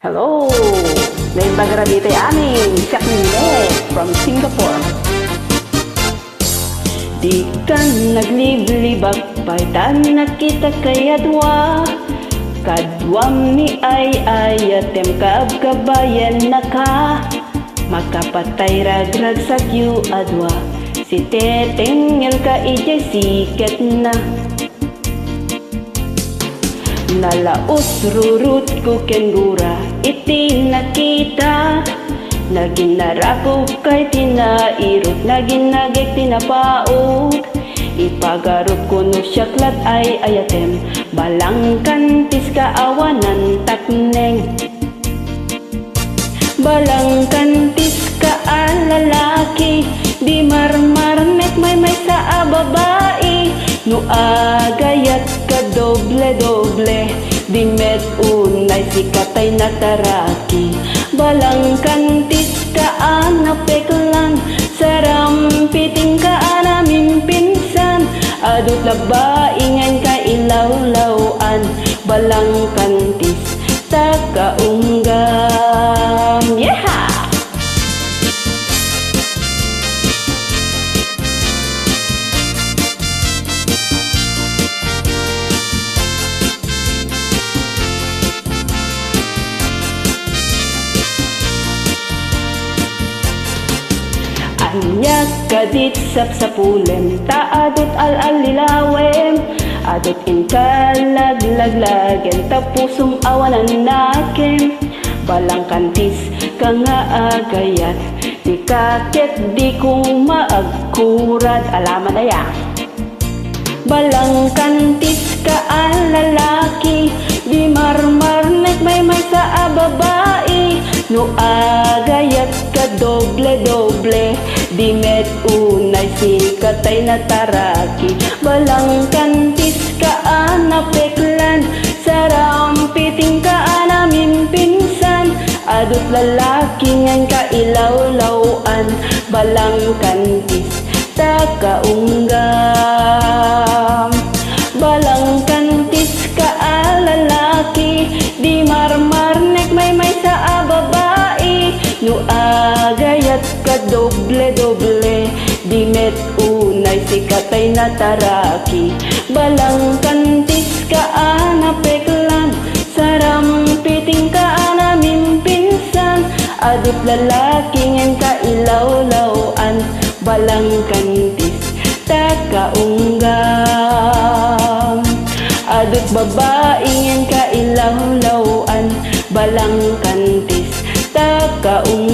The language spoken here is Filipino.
Hello! Naimbagrabite amin, Jacqueline from Singapore. Di ka nagliblibak, paitan nakita kayadwa. Kadwam ni ay ayatem kabayan na ka. Makapatay ragrag sa kyu adwa. Si tetengel ka ijay sikat na. Nalaos rurut ko kengura iti nakita. Naginarako kay tinairot, naginagay tinapaot. Ipagarot ko no syaklat ay ayatem, balangkantis kaawanan takneng. Balangkantis ka lalaki, di marmarnek may sa babae. No agayat ka doble-doble, di met unay sikatay na taraki. Balangkantis ka anapeklan, sarampiting ka anaming pinsan. Adot labaingan ka ilawlawan, balangkantis ta kaunggam. Yeha! Anya kadit sapsapulem, taadot al-alilawem. Adot inkalaglagen, tapusum awanan nakem. Balangkantis ka nga agayat, di kaket di ko maagkurat. Alaman na ya. Balangkantis ka lalaki, di marmarnek may sa babae. No agayat ka doble-doble, di met unay sikatay na taraki. Balangkantis ka anapeklan, sarampiting ka anaming pinsan. Adot lalaki ngan ka ilawlawan, balangkantis ta kaunggam. Balangkantis ka lalaki, di marmarnek may sa babae. No agayat ka doble-doble, di met unay sikatay na taraki. Balangkantis ka anapeklan, sarampiting ka anaming pinsan. Adot lalaki ngan ka ilawlawan, balangkantis ta kaunggam. Adot babae ngan ka ilawlawan, balangkantis ta kaunggam.